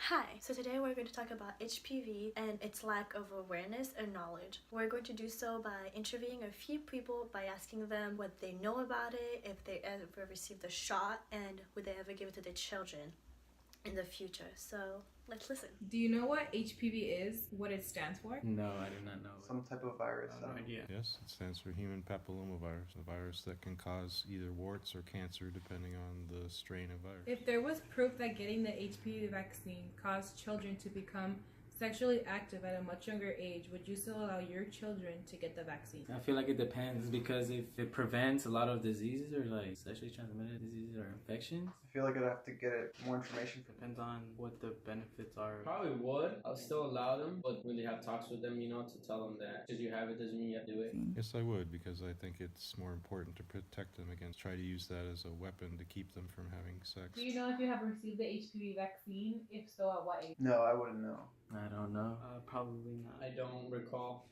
Hi, so today we're going to talk about HPV and its lack of awareness and knowledge. We're going to do so by interviewing a few people by asking them what they know about it, if they ever received a shot, and would they ever give it to their children in the future. So let's listen. Do you know what HPV is, what it stands for? No, I do not know. Some type of virus. I have no idea. Yes, it stands for human papillomavirus, a virus that can cause either warts or cancer depending on the strain of virus. If there was proof that getting the HPV vaccine caused children to become sexually active at a much younger age, would you still allow your children to get the vaccine? I feel like it depends because if it prevents a lot of diseases or like sexually transmitted diseases or infections, I feel like I'd have to get more information. depends on what the benefits are. Probably would. I'll still allow them, but really have talks with them, to tell them that because you have it doesn't mean you have to do it. Yes, I would, because I think it's more important to protect them against try to use that as a weapon to keep them from having sex. Do you know if you have received the HPV vaccine? If so, at what age? No, I wouldn't know. I don't know. Probably not. I don't recall.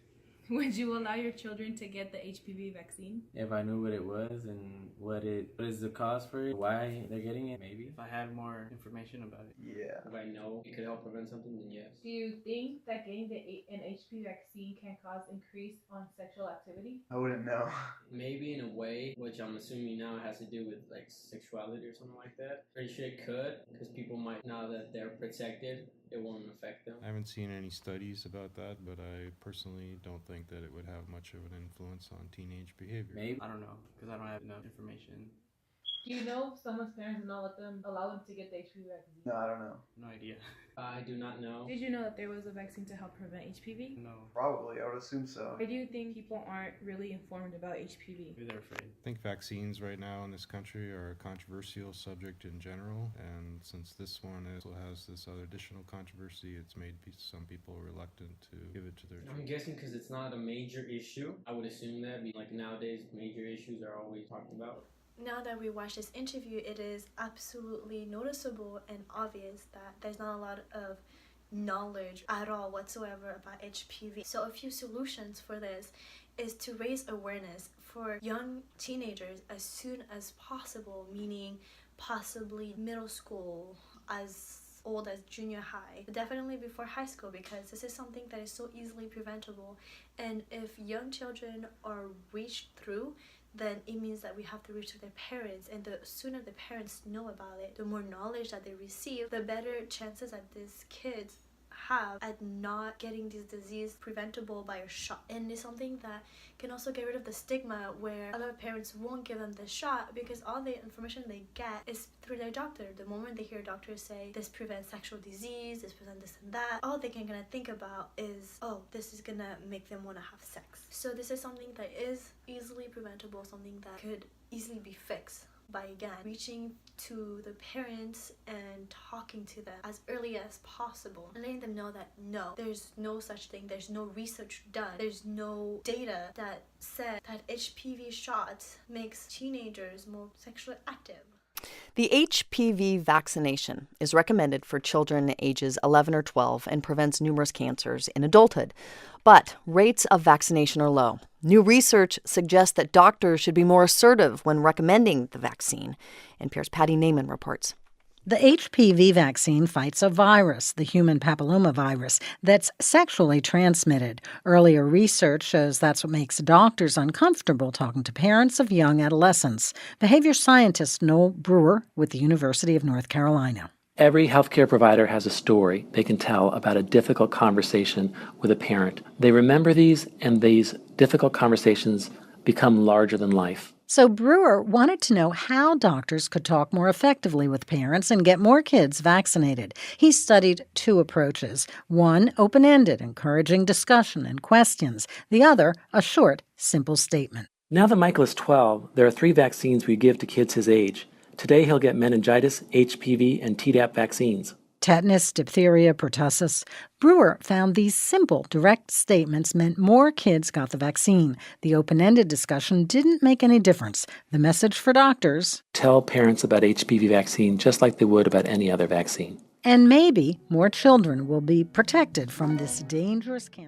Would you allow your children to get the HPV vaccine? If I knew what it was and what is the cause for it, why they're getting it, maybe. If I had more information about it. Yeah. If I know it could help prevent something, then yes. Do you think that getting an HPV vaccine can cause increase on sexual activity? I wouldn't know. Maybe in a way, which I'm assuming now has to do with like sexuality or something like that. Pretty sure it could, because people might, now that they're protected, it won't affect them. I haven't seen any studies about that, but I personally don't think that it would have much of an influence on teenage behavior. Maybe. I don't know, because I don't have enough information. Do you know if someone's parents will not allow them to get the HPV vaccine? No, I don't know. No idea. I do not know. Did you know that there was a vaccine to help prevent HPV? No. Probably. I would assume so. Why do you think people aren't really informed about HPV? Maybe they're afraid. I think vaccines right now in this country are a controversial subject in general, and since this one also has this other additional controversy, it's made some people reluctant to give it to their I'm children. guessing because it's not a major issue. I would assume that. Like nowadays, major issues are always talked about. Now that we watched this interview, it is absolutely noticeable and obvious that there's not a lot of knowledge at all whatsoever about HPV. So a few solutions for this is to raise awareness for young teenagers as soon as possible, meaning possibly middle school, as old as junior high, but definitely before high school, because this is something that is so easily preventable. And if young children are reached through, then it means that we have to reach to their parents, and the sooner the parents know about it, the more knowledge that they receive, the better chances that these kids have at not getting this disease preventable by a shot. And it's something that can also get rid of the stigma where a lot of parents won't give them the shot because all the information they get is through their doctor. The moment they hear doctors say this prevents sexual disease, this prevents this and that, all they can gonna think about is, oh, this is gonna make them want to have sex. So this is something that is easily preventable, something that could easily be fixed by, again, reaching to the parents and talking to them as early as possible and letting them know that no, there's no such thing, there's no research done, there's no data that said that HPV shots makes teenagers more sexually active. The HPV vaccination is recommended for children ages 11 or 12 and prevents numerous cancers in adulthood. But rates of vaccination are low. New research suggests that doctors should be more assertive when recommending the vaccine. NPR's Patty Naiman reports. The HPV vaccine fights a virus, the human papillomavirus, that's sexually transmitted. Earlier research shows that's what makes doctors uncomfortable talking to parents of young adolescents. Behavior scientist Noel Brewer with the University of North Carolina. Every healthcare provider has a story they can tell about a difficult conversation with a parent. They remember these, and these difficult conversations become larger than life. So Brewer wanted to know how doctors could talk more effectively with parents and get more kids vaccinated. He studied two approaches. One, open-ended, encouraging discussion and questions. The other, a short, simple statement. Now that Michael is 12, there are 3 vaccines we give to kids his age. Today he'll get meningitis, HPV, and Tdap vaccines. Tetanus, diphtheria, pertussis. Brewer found these simple, direct statements meant more kids got the vaccine. The open-ended discussion didn't make any difference. The message for doctors: tell parents about HPV vaccine just like they would about any other vaccine. And maybe more children will be protected from this dangerous cancer.